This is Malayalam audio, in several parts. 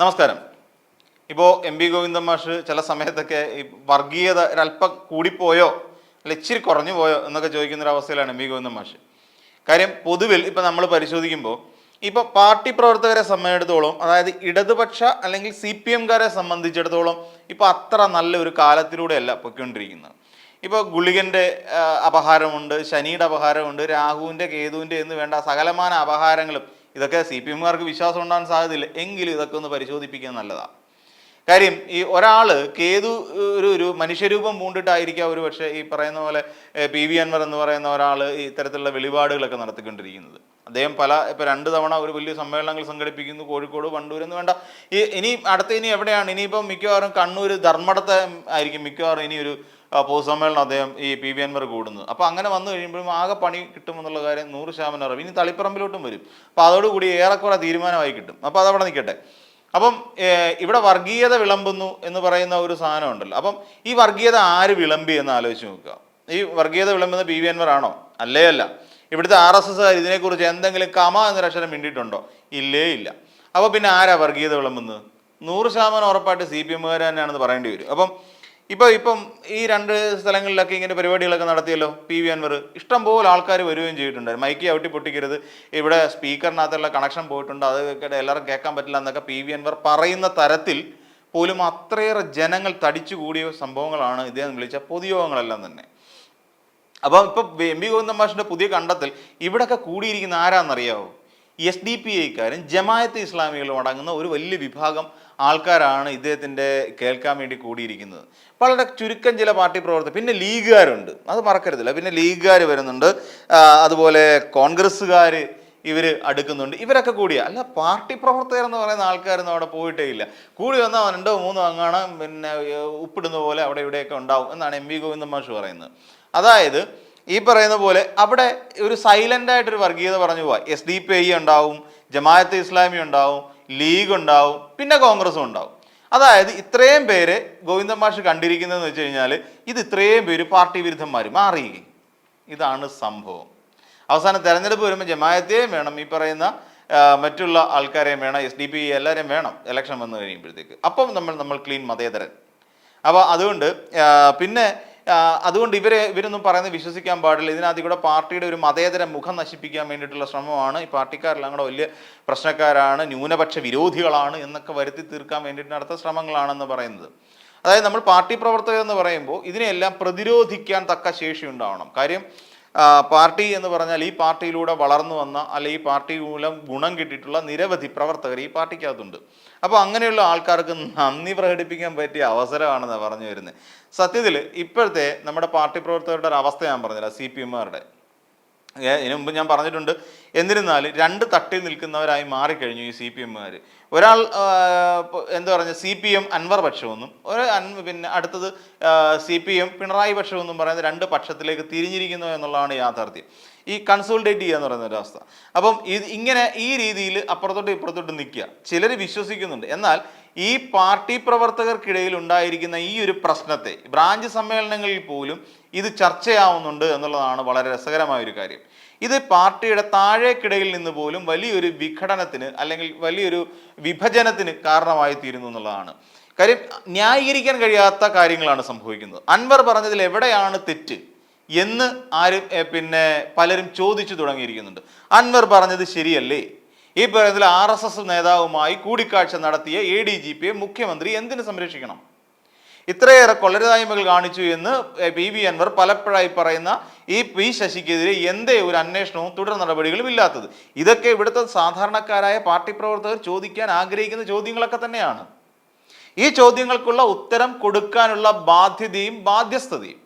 നമസ്കാരം. ഇപ്പോൾ എം.വി. ഗോവിന്ദൻ മാഷ് ചില സമയത്തൊക്കെ ഈ വർഗീയത ഒരല്പം കൂടിപ്പോയോ അല്ല ഇച്ചിരി കുറഞ്ഞു പോയോ എന്നൊക്കെ ചോദിക്കുന്നൊരവസ്ഥയിലാണ് എം.വി. ഗോവിന്ദൻ മാഷ്. കാര്യം പൊതുവിൽ ഇപ്പം നമ്മൾ പരിശോധിക്കുമ്പോൾ ഇപ്പോൾ പാർട്ടി പ്രവർത്തകരെ സംബന്ധിച്ചിടത്തോളം, അതായത് ഇടതുപക്ഷ അല്ലെങ്കിൽ CPM-കാരെ സംബന്ധിച്ചിടത്തോളം ഇപ്പോൾ അത്ര നല്ലൊരു കാലത്തിലൂടെയല്ല പൊയ്ക്കൊണ്ടിരിക്കുന്നത്. ഇപ്പോൾ ഗുളികൻ്റെ അപഹാരമുണ്ട്, ശനിയുടെ അപഹാരമുണ്ട്, രാഹുവിൻ്റെ കേതുവിൻ്റെ എന്ന് വേണ്ട സകലമാന അപഹാരങ്ങളും. ഇതൊക്കെ CPM-കാർക്ക് വിശ്വാസം ഉണ്ടാകാൻ സാധ്യതയില്ല, എങ്കിലും ഇതൊക്കെ ഒന്ന് പരിശോധിപ്പിക്കാൻ നല്ലതാണ്. കാര്യം ഈ ഒരാൾ കേതു ഒരു മനുഷ്യരൂപം പൂണ്ടിട്ടായിരിക്കാം ഒരു പക്ഷേ ഈ പറയുന്ന പോലെ PV അൻവർ എന്ന് പറയുന്ന ഒരാൾ ഈ ഇത്തരത്തിലുള്ള വെളിപാടുകളൊക്കെ നടത്തിക്കൊണ്ടിരിക്കുന്നത്. അദ്ദേഹം ഇപ്പോൾ 2 തവണ ഒരു വലിയ സമ്മേളനങ്ങൾ സംഘടിപ്പിക്കുന്നു, കോഴിക്കോട്, വണ്ടൂർ എന്ന് വേണ്ട. ഇനി ഇനി എവിടെയാണ്? ഇനിയിപ്പം മിക്കവാറും കണ്ണൂർ ധർമ്മടത്തെ ആയിരിക്കും മിക്കവാറും ഇനി ഒരു പൊതുസമ്മേളനം അദ്ദേഹം ഈ PV അൻവർ കൂടുന്നത്. അപ്പോൾ അങ്ങനെ വന്നു കഴിയുമ്പോഴും ആകെ പണി കിട്ടുമെന്നുള്ള കാര്യം 100% അറിവ്. ഇനി തളിപ്പറമ്പിലോട്ടും വരും. അപ്പോൾ അതോടുകൂടി ഏറെക്കുറെ തീരുമാനമായി കിട്ടും. അപ്പോൾ അതവിടെ നിൽക്കട്ടെ. അപ്പം ഇവിടെ വർഗീയത വിളമ്പുന്നു എന്ന് പറയുന്ന ഒരു സാധനം ഉണ്ടല്ലോ. അപ്പം ഈ വർഗീയത ആര് വിളമ്പി എന്ന് ആലോചിച്ച് നോക്കുക. ഈ വർഗീയത വിളമ്പുന്ന PV അൻവർ ആണോ? അല്ല. ഇവിടുത്തെ RSSകാർ ഇതിനെക്കുറിച്ച് എന്തെങ്കിലും കമ എന്നൊരക്ഷരം മിണ്ടിയിട്ടുണ്ടോ? ഇല്ല. അപ്പോൾ പിന്നെ ആരാ വർഗീയത വിളമ്പുന്നത്? 100% ഉറപ്പായിട്ട് CPM-കാർ തന്നെയാണെന്ന് പറയേണ്ടി വരും. അപ്പം ഇപ്പം ഈ 2 സ്ഥലങ്ങളിലൊക്കെ ഇങ്ങനെ പരിപാടികളൊക്കെ നടത്തിയല്ലോ PV അൻവർ. ഇഷ്ടംപോലെ ആൾക്കാർ വരികയും ചെയ്തിട്ടുണ്ടായിരുന്നു. മൈക്ക് ചവിട്ടി പൊട്ടിക്കരുത്, ഇവിടെ സ്പീക്കറിനകത്തുള്ള കണക്ഷൻ പോയിട്ടുണ്ട്, അത് എല്ലാവർക്കും കേൾക്കാൻ പറ്റില്ല എന്നൊക്കെ PV അൻവർ പറയുന്ന തരത്തിൽ പോലും അത്രയേറെ ജനങ്ങൾ തടിച്ചു കൂടിയ സംഭവങ്ങളാണ് ഇദ്ദേഹം വിളിച്ച പൊതുയോഗങ്ങളെല്ലാം തന്നെ. അപ്പം ഇപ്പം എം.വി. ഗോവിന്ദൻ മാഷിൻ്റെ പുതിയ കണ്ടെത്തൽ ഇവിടെയൊക്കെ കൂടിയിരിക്കുന്ന ആരാന്നറിയാവോ? SDPI-കാരും ജമാഅത്തെ ഇസ്ലാമികളും അടങ്ങുന്ന ഒരു വലിയ വിഭാഗം ആൾക്കാരാണ് ഇദ്ദേഹത്തിൻ്റെ കേൾക്കാൻ വേണ്ടി കൂടിയിരിക്കുന്നത്. വളരെ ചുരുക്കം ചില പാർട്ടി പ്രവർത്തകർ, പിന്നെ ലീഗുകാരുണ്ട്, അത് മറക്കരുതില്ല. പിന്നെ ലീഗുകാർ വരുന്നുണ്ട്, അതുപോലെ കോൺഗ്രസ്സുകാർ ഇവർ അടുക്കുന്നുണ്ട്. ഇവരൊക്കെ കൂടിയ അല്ല പാർട്ടി പ്രവർത്തകർ എന്ന് പറയുന്ന ആൾക്കാരൊന്നും അവിടെ പോയിട്ടേ ഇല്ല. കൂടി വന്നാൽ 2 3 അങ്ങാണ് പിന്നെ ഉപ്പിടുന്ന പോലെ അവിടെ ഇവിടെയൊക്കെ ഉണ്ടാവും എന്നാണ് എം.വി. ഗോവിന്ദൻ മാഷ് പറയുന്നത്. അതായത് ഈ പറയുന്ന പോലെ അവിടെ ഒരു സൈലൻ്റ് ആയിട്ടൊരു വർഗീയത പറഞ്ഞു പോവാം. SDPI ഉണ്ടാവും, ജമാഅത്തെ ഇസ്ലാമി ഉണ്ടാവും, ലീഗ് ഉണ്ടാവും, പിന്നെ കോൺഗ്രസും ഉണ്ടാവും. അതായത് ഇത്രയും പേര് ഗോവിന്ദൻ മാഷ് കണ്ടിരിക്കുന്നതെന്ന് വെച്ച് കഴിഞ്ഞാൽ ഇത് ഇത്രയും പേര് പാർട്ടി വിരുദ്ധന്മാർ മാറുകയും. ഇതാണ് സംഭവം. അവസാനം തെരഞ്ഞെടുപ്പ് വരുമ്പോൾ ജമാഅത്തെയും വേണം, ഈ പറയുന്ന മറ്റുള്ള ആൾക്കാരെയും വേണം, SDPI എല്ലാവരെയും വേണം ഇലക്ഷൻ വന്നു കഴിയുമ്പോഴത്തേക്ക്. അപ്പം നമ്മൾ ക്ലീൻ മതേതരൻ. അപ്പോൾ അതുകൊണ്ട് ഇവരൊന്നും പറയുന്നത് വിശ്വസിക്കാൻ പാടില്ല. ഇതിനകത്ത് കൂടെ പാർട്ടിയുടെ ഒരു മതേതര മുഖം നശിപ്പിക്കാൻ വേണ്ടിയിട്ടുള്ള ശ്രമമാണ്. ഈ പാർട്ടിക്കാരെല്ലാം കൂടെ വലിയ പ്രശ്നക്കാരാണ്, ന്യൂനപക്ഷ വിരോധികളാണ് എന്നൊക്കെ വരുത്തി തീർക്കാൻ വേണ്ടിയിട്ട് നടത്തുന്ന ശ്രമങ്ങളാണെന്ന് പറയുന്നത്. അതായത് നമ്മൾ പാർട്ടി പ്രവർത്തകർ എന്ന് പറയുമ്പോൾ ഇതിനെല്ലാം പ്രതിരോധിക്കാൻ തക്ക ശേഷി ഉണ്ടാവണം. കാര്യം പാർട്ടി എന്ന് പറഞ്ഞാൽ ഈ പാർട്ടിയിലൂടെ വളർന്നു വന്ന അല്ലെങ്കിൽ ഈ പാർട്ടി മൂലം ഗുണം കിട്ടിയിട്ടുള്ള നിരവധി പ്രവർത്തകർ ഈ പാർട്ടിക്കകത്തുണ്ട്. അപ്പോൾ അങ്ങനെയുള്ള ആൾക്കാർക്ക് നന്ദി പ്രകടിപ്പിക്കാൻ പറ്റിയ അവസരമാണെന്നാണ് പറഞ്ഞു വരുന്നത്. സത്യത്തിൽ ഇപ്പോഴത്തെ നമ്മുടെ പാർട്ടി പ്രവർത്തകരുടെ ഒരു അവസ്ഥ ഞാൻ പറഞ്ഞില്ല, CPM-കാരുടെ. ഇതിനു മുമ്പ് ഞാൻ പറഞ്ഞിട്ടുണ്ട്. എന്നിരുന്നാലും 2 തട്ടിൽ നിൽക്കുന്നവരായി മാറിക്കഴിഞ്ഞു ഈ CPM-കാർ. ഒരാൾ എന്താ പറഞ്ഞ CPM അൻവർ പക്ഷമെന്നും പിന്നെ അടുത്തത് CPM പിണറായി പക്ഷമെന്നും പറയുന്ന 2 പക്ഷത്തിലേക്ക് തിരിഞ്ഞിരിക്കുന്നു എന്നുള്ളതാണ് യാഥാർത്ഥ്യം. ഈ കൺസോൾട്ടേറ്റ് ചെയ്യുക എന്ന് പറയുന്ന ഒരവസ്ഥ. അപ്പം ഇങ്ങനെ ഈ രീതിയിൽ അപ്പുറത്തോട്ട് ഇപ്പുറത്തോട്ട് നിൽക്കുക ചിലർ വിശ്വസിക്കുന്നുണ്ട്. എന്നാൽ ഈ പാർട്ടി പ്രവർത്തകർക്കിടയിൽ ഉണ്ടായിരിക്കുന്ന ഈ ഒരു പ്രശ്നത്തെ ബ്രാഞ്ച് സമ്മേളനങ്ങളിൽ പോലും ഇത് ചർച്ചയാവുന്നുണ്ട് എന്നുള്ളതാണ് വളരെ രസകരമായൊരു കാര്യം. ഇത് പാർട്ടിയുടെ താഴേക്കിടയിൽ നിന്ന് പോലും വലിയൊരു വിഘടനത്തിന് അല്ലെങ്കിൽ വലിയൊരു വിഭജനത്തിന് കാരണമായി തീരുന്നു എന്നുള്ളതാണ് കാര്യം. ന്യായീകരിക്കാൻ കഴിയാത്ത കാര്യങ്ങളാണ് സംഭവിക്കുന്നത്. അൻവർ പറഞ്ഞതിൽ എവിടെയാണ് തെറ്റ് എന്ന് പലരും ചോദിച്ചു തുടങ്ങിയിരിക്കുന്നുണ്ട്. അൻവർ പറഞ്ഞത് ശരിയല്ലേ? ഈ പറയുന്നതിൽ RSS നേതാവുമായി കൂടിക്കാഴ്ച നടത്തിയ ADGP-യെ മുഖ്യമന്ത്രി എന്തിനു സംരക്ഷിക്കണം? ഇത്രയേറെ കൊള്ളരുതായ്മകൾ കാണിച്ചു എന്ന് PV അൻവർ പലപ്പോഴായി പറയുന്ന ഈ P ശശിക്കെതിരെ എന്തേ ഒരു അന്വേഷണവും തുടർ നടപടികളും ഇല്ലാത്തത്? ഇതൊക്കെ ഇവിടുത്തെ സാധാരണക്കാരായ പാർട്ടി പ്രവർത്തകർ ചോദിക്കാൻ ആഗ്രഹിക്കുന്ന ചോദ്യങ്ങളൊക്കെ തന്നെയാണ്. ഈ ചോദ്യങ്ങൾക്കുള്ള ഉത്തരം കൊടുക്കാനുള്ള ബാധ്യതയും ബാധ്യസ്ഥതയും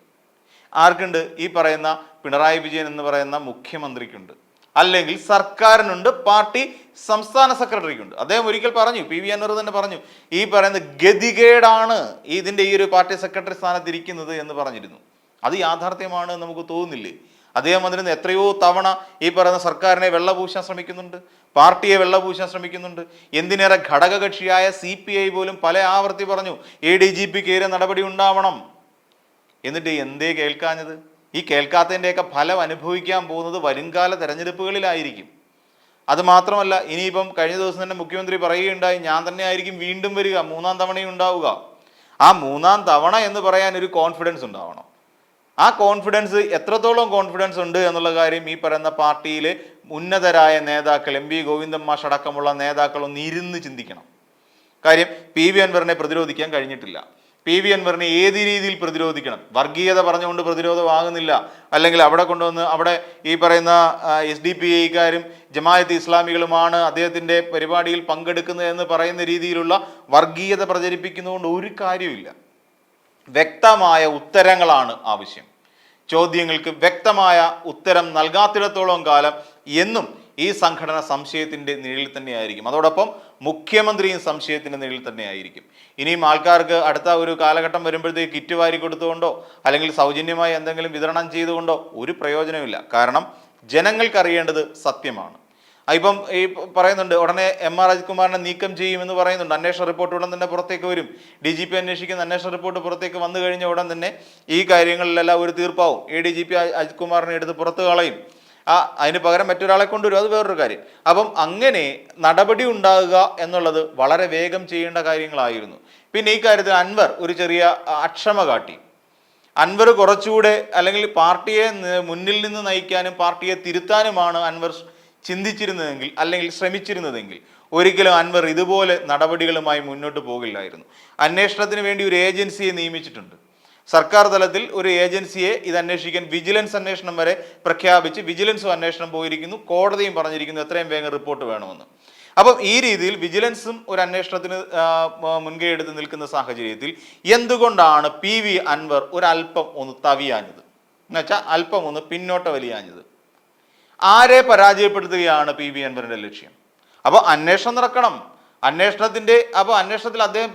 ആർക്കുണ്ട്? ഈ പറയുന്ന പിണറായി വിജയൻ എന്ന് പറയുന്ന മുഖ്യമന്ത്രിക്കുണ്ട്, അല്ലെങ്കിൽ സർക്കാരിനുണ്ട്, പാർട്ടി സംസ്ഥാന സെക്രട്ടറിക്കുണ്ട്. അദ്ദേഹം ഒരിക്കൽ പറഞ്ഞു, PV അൻവർ തന്നെ പറഞ്ഞു, ഈ പറയുന്ന ഗതികേടാണ് ഇതിൻ്റെ ഈ ഒരു പാർട്ടി സെക്രട്ടറി സ്ഥാനത്തിരിക്കുന്നത് എന്ന് പറഞ്ഞിരുന്നു. അത് യാഥാർത്ഥ്യമാണ് നമുക്ക് തോന്നുന്നില്ലേ? അദ്ദേഹം അതിന് എത്രയോ തവണ ഈ പറയുന്ന സർക്കാരിനെ വെള്ളപൂശാൻ ശ്രമിക്കുന്നുണ്ട്, പാർട്ടിയെ വെള്ളപൂശാൻ ശ്രമിക്കുന്നുണ്ട്. എന്തിനേറെ ഘടകകക്ഷിയായ CPI പോലും പല ആവർത്തി പറഞ്ഞു ADGP-ക്കെതിരെ നടപടി ഉണ്ടാവണം. എന്നിട്ട് എന്തേ കേൾക്കാഞ്ഞത്? ഈ കേൾക്കാത്തതിൻ്റെയൊക്കെ ഫലം അനുഭവിക്കാൻ പോകുന്നത് വരുംകാല തെരഞ്ഞെടുപ്പുകളിലായിരിക്കും. അത് മാത്രമല്ല, ഇനിയിപ്പം കഴിഞ്ഞ ദിവസം തന്നെ മുഖ്യമന്ത്രി പറയുകയുണ്ടായി, ഞാൻ തന്നെ ആയിരിക്കും വീണ്ടും വരിക, 3ാം തവണയും ഉണ്ടാവുക. ആ 3ാം തവണ എന്ന് പറയാൻ ഒരു കോൺഫിഡൻസ് ഉണ്ടാവണം. ആ കോൺഫിഡൻസ് എത്രത്തോളം കോൺഫിഡൻസ് ഉണ്ട് എന്നുള്ള കാര്യം ഈ പറയുന്ന പാർട്ടിയിലെ ഉന്നതരായ നേതാക്കൾ, എം വി ഗോവിന്ദൻ മാഷ് അടക്കമുള്ള നേതാക്കൾ ഒന്ന് ഇരുന്ന് ചിന്തിക്കണം. കാര്യം പി വി അൻവറിനെ പ്രതിരോധിക്കാൻ കഴിഞ്ഞിട്ടില്ല. പി വി അൻവറിനെ ഏത് രീതിയിൽ പ്രതിരോധിക്കണം? വർഗീയത പറഞ്ഞുകൊണ്ട് പ്രതിരോധമാകുന്നില്ല. അല്ലെങ്കിൽ അവിടെ കൊണ്ടുവന്ന് അവിടെ ഈ പറയുന്ന SDPIക്കാരും ജമാഅത്ത് ഇസ്ലാമികളുമാണ് അദ്ദേഹത്തിൻ്റെ പരിപാടിയിൽ പങ്കെടുക്കുന്നത് എന്ന് പറയുന്ന രീതിയിലുള്ള വർഗീയത പ്രചരിപ്പിക്കുന്നതുകൊണ്ട് ഒരു കാര്യമില്ല. വ്യക്തമായ ഉത്തരങ്ങളാണ് ആവശ്യം. ചോദ്യങ്ങൾക്ക് വ്യക്തമായ ഉത്തരം നൽകാത്തിടത്തോളം കാലം എന്നും ഈ സംഘടന സംശയത്തിൻ്റെ നിഴലിൽ തന്നെയായിരിക്കും. അതോടൊപ്പം മുഖ്യമന്ത്രിയും സംശയത്തിൻ്റെ നിഴലിൽ തന്നെയായിരിക്കും. ഇനിയും ആൾക്കാർക്ക് അടുത്ത ഒരു കാലഘട്ടം വരുമ്പോഴത്തേക്ക് കിറ്റ് വാരി കൊടുത്തുകൊണ്ടോ അല്ലെങ്കിൽ സൗജന്യമായി എന്തെങ്കിലും വിതരണം ചെയ്തുകൊണ്ടോ ഒരു പ്രയോജനമില്ല. കാരണം ജനങ്ങൾക്കറിയേണ്ടത് സത്യമാണ്. ഇപ്പം ഈ പറയുന്നുണ്ട് ഉടനെ MR അജിത് കുമാറിനെ നീക്കം ചെയ്യുമെന്ന് പറയുന്നുണ്ട്. അന്വേഷണ റിപ്പോർട്ട് ഉടൻ തന്നെ പുറത്തേക്ക് വരും. DGP അന്വേഷിക്കുന്ന അന്വേഷണ റിപ്പോർട്ട് പുറത്തേക്ക് വന്നു കഴിഞ്ഞ ഉടൻ തന്നെ ഈ കാര്യങ്ങളിലെല്ലാം ഒരു തീർപ്പാവും. ADGP അജിത് കുമാറിനെ എടുത്ത് പുറത്ത് കളയും. അതിന് പകരം മറ്റൊരാളെ കൊണ്ടുവരും. അത് വേറൊരു കാര്യം. അപ്പം അങ്ങനെ നടപടി ഉണ്ടാകുക എന്നുള്ളത് വളരെ വേഗം ചെയ്യേണ്ട കാര്യങ്ങളായിരുന്നു. പിന്നെ ഈ കാര്യത്തിൽ അൻവർ ഒരു ചെറിയ അക്ഷമ കാട്ടി. അൻവർ കുറച്ചുകൂടെ അല്ലെങ്കിൽ പാർട്ടിയെ മുന്നിൽ നിന്ന് നയിക്കാനും പാർട്ടിയെ തിരുത്താനുമാണ് അൻവർ ചിന്തിച്ചിരുന്നതെങ്കിൽ അല്ലെങ്കിൽ ശ്രമിച്ചിരുന്നതെങ്കിൽ ഒരിക്കലും അൻവർ ഇതുപോലെ നടപടികളുമായി മുന്നോട്ട് പോകില്ലായിരുന്നു. അന്വേഷണത്തിന് വേണ്ടി ഒരു ഏജൻസിയെ നിയമിച്ചിട്ടുണ്ട്. സർക്കാർ തലത്തിൽ ഒരു ഏജൻസിയെ ഇത് അന്വേഷിക്കാൻ വിജിലൻസ് അന്വേഷണം വരെ പ്രഖ്യാപിച്ച് വിജിലൻസും അന്വേഷണം പോയിരിക്കുന്നു. കോടതിയും പറഞ്ഞിരിക്കുന്നു എത്രയും വേഗം റിപ്പോർട്ട് വേണമെന്ന്. അപ്പം ഈ രീതിയിൽ വിജിലൻസും ഒരു അന്വേഷണത്തിന് മുൻകൈ എടുത്ത് നിൽക്കുന്ന സാഹചര്യത്തിൽ എന്തുകൊണ്ടാണ് PV അൻവർ ഒരല്പം ഒന്ന് തവിയാഞ്ഞത്? എന്നുവെച്ചാൽ അല്പം ഒന്ന് പിന്നോട്ട് വലിയാഞ്ഞത്? ആരെ പരാജയപ്പെടുത്തുകയാണ് PV അൻവറിന്റെ ലക്ഷ്യം? അപ്പോൾ അന്വേഷണം നടക്കണം. അന്വേഷണത്തിൽ അദ്ദേഹം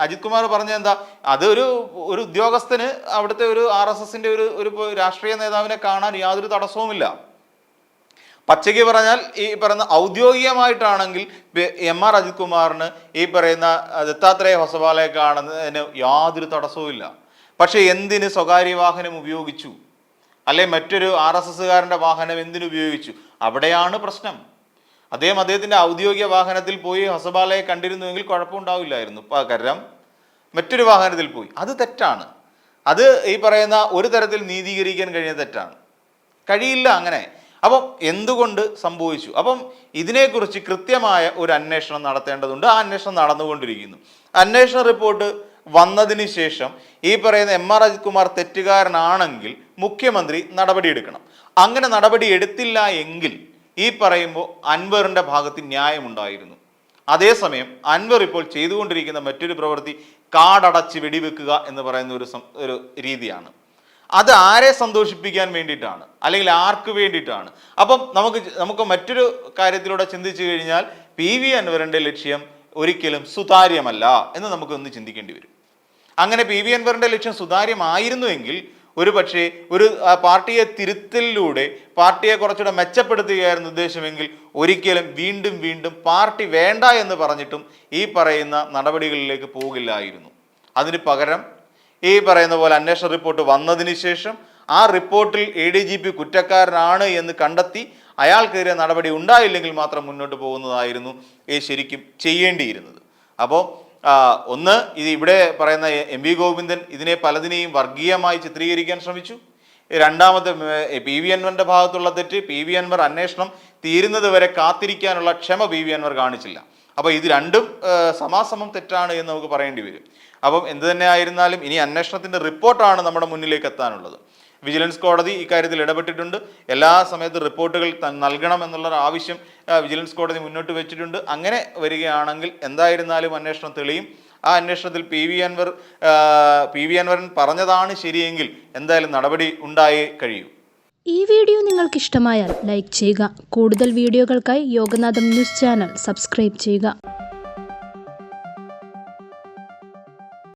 അജിത് കുമാർ പറഞ്ഞ എന്താ, അത് ഒരു ഉദ്യോഗസ്ഥന് അവിടുത്തെ ഒരു RSSന്റെ ഒരു രാഷ്ട്രീയ നേതാവിനെ കാണാൻ യാതൊരു തടസ്സവുമില്ല. പച്ചയ്ക്ക് പറഞ്ഞാൽ ഈ പറയുന്ന ഔദ്യോഗികമായിട്ടാണെങ്കിൽ MR അജിത് കുമാറിന് ഈ പറയുന്ന ദത്താത്രേയ ഹൊസബാലയെ കാണുന്നതിന് യാതൊരു തടസ്സവുമില്ല. പക്ഷെ എന്തിന് സ്വകാര്യ വാഹനം ഉപയോഗിച്ചു, അല്ലെ മറ്റൊരു RSSകാരൻ്റെ വാഹനം എന്തിനുപയോഗിച്ചു? അവിടെയാണ് പ്രശ്നം. അദ്ദേഹത്തിൻ്റെ ഔദ്യോഗിക വാഹനത്തിൽ പോയി ഹൊസബാലയെ കണ്ടിരുന്നുവെങ്കിൽ കുഴപ്പമുണ്ടാവില്ലായിരുന്നു. പകരം മറ്റൊരു വാഹനത്തിൽ പോയി. അത് തെറ്റാണ്. അത് ഈ പറയുന്ന ഒരു തരത്തിൽ നീതീകരിക്കാൻ കഴിയുന്ന തെറ്റാണ്. കഴിയില്ല അങ്ങനെ. അപ്പം എന്തുകൊണ്ട് സംഭവിച്ചു? അപ്പം ഇതിനെക്കുറിച്ച് കൃത്യമായ ഒരു അന്വേഷണം നടത്തേണ്ടതുണ്ട്. ആ അന്വേഷണം നടന്നുകൊണ്ടിരിക്കുന്നു. അന്വേഷണ റിപ്പോർട്ട് വന്നതിന് ശേഷം ഈ പറയുന്ന MR അജിത് കുമാർ തെറ്റുകാരനാണെങ്കിൽ മുഖ്യമന്ത്രി നടപടിയെടുക്കണം. അങ്ങനെ നടപടി എടുത്തില്ല എങ്കിൽ ഈ പറയുമ്പോൾ അൻവറിൻ്റെ ഭാഗത്ത് ന്യായമുണ്ടായിരുന്നു. അതേസമയം അൻവർ ഇപ്പോൾ ചെയ്തുകൊണ്ടിരിക്കുന്ന മറ്റൊരു പ്രവൃത്തി കാടടച്ച് വെടിവെക്കുക എന്ന് പറയുന്ന ഒരു രീതിയാണ്. അത് ആരെ സന്തോഷിപ്പിക്കാൻ വേണ്ടിയിട്ടാണ്, അല്ലെങ്കിൽ ആർക്ക് വേണ്ടിയിട്ടാണ്? അപ്പം നമുക്ക് മറ്റൊരു കാര്യത്തിലൂടെ ചിന്തിച്ചു കഴിഞ്ഞാൽ PV അൻവറിൻ്റെ ലക്ഷ്യം ഒരിക്കലും സുതാര്യമല്ല എന്ന് നമുക്കൊന്ന് ചിന്തിക്കേണ്ടി വരും. അങ്ങനെ PV അൻവറിൻ്റെ ലക്ഷ്യം സുതാര്യമായിരുന്നുവെങ്കിൽ ഒരു പക്ഷേ ഒരു പാർട്ടിയെ തിരുത്തലിലൂടെ പാർട്ടിയെ കുറച്ചുകൂടെ മെച്ചപ്പെടുത്തുകയായിരുന്നു ഉദ്ദേശമെങ്കിൽ ഒരിക്കലും വീണ്ടും പാർട്ടി വേണ്ട എന്ന് പറഞ്ഞിട്ടും ഈ പറയുന്ന നടപടികളിലേക്ക് പോകില്ലായിരുന്നു. അതിന് പകരം ഈ പറയുന്ന പോലെ അന്വേഷണ റിപ്പോർട്ട് വന്നതിന് ശേഷം ആ റിപ്പോർട്ടിൽ ADGP കുറ്റക്കാരനാണ് എന്ന് കണ്ടെത്തി അയാൾക്കെതിരെ നടപടി ഉണ്ടായില്ലെങ്കിൽ മാത്രം മുന്നോട്ട് പോകുന്നതായിരുന്നു ശരിക്കും ചെയ്യേണ്ടിയിരുന്നത്. അപ്പോൾ ഒന്ന്, ഇവിടെ പറയുന്ന MV ഗോവിന്ദൻ ഇതിനെ പലതിനെയും വർഗീയമായി ചിത്രീകരിക്കാൻ ശ്രമിച്ചു. രണ്ടാമത്തെ PV അൻവറിന്റെ ഭാഗത്തുള്ള തെറ്റ്, PV അൻവർ അന്വേഷണം തീരുന്നത് വരെ കാത്തിരിക്കാനുള്ള ക്ഷമ PV അൻവർ കാണിച്ചില്ല. അപ്പോൾ ഇത് രണ്ടും സമാസമം തെറ്റാണ് എന്ന് നമുക്ക് പറയേണ്ടി വരും. അപ്പം എന്ത് തന്നെ ആയിരുന്നാലും ഇനി അന്വേഷണത്തിൻ്റെ റിപ്പോർട്ടാണ് നമ്മുടെ മുന്നിലേക്ക് എത്താനുള്ളത്. വിജിലൻസ് കോടതി ഇക്കാര്യത്തിൽ ഇടപെട്ടിട്ടുണ്ട്. എല്ലാ സമയത്തും റിപ്പോർട്ടുകൾ നൽകണം എന്നുള്ള ആവശ്യം വിജിലൻസ് കോടതി മുന്നോട്ട് വെച്ചിട്ടുണ്ട്. അങ്ങനെ വരികയാണെങ്കിൽ എന്തായിരുന്നാലും അന്വേഷണം തെളിയും. ആ അന്വേഷണത്തിൽ പി വി അൻവരൻ പറഞ്ഞതാണ് ശരിയെങ്കിൽ എന്തായാലും നടപടി ഉണ്ടായേ കഴിയൂ. ഈ വീഡിയോ നിങ്ങൾക്ക് ഇഷ്ടമായാൽ ലൈക്ക് ചെയ്യുക. കൂടുതൽ വീഡിയോകൾക്കായി യോഗനാഥം ന്യൂസ് ചാനൽ സബ്സ്ക്രൈബ് ചെയ്യുക.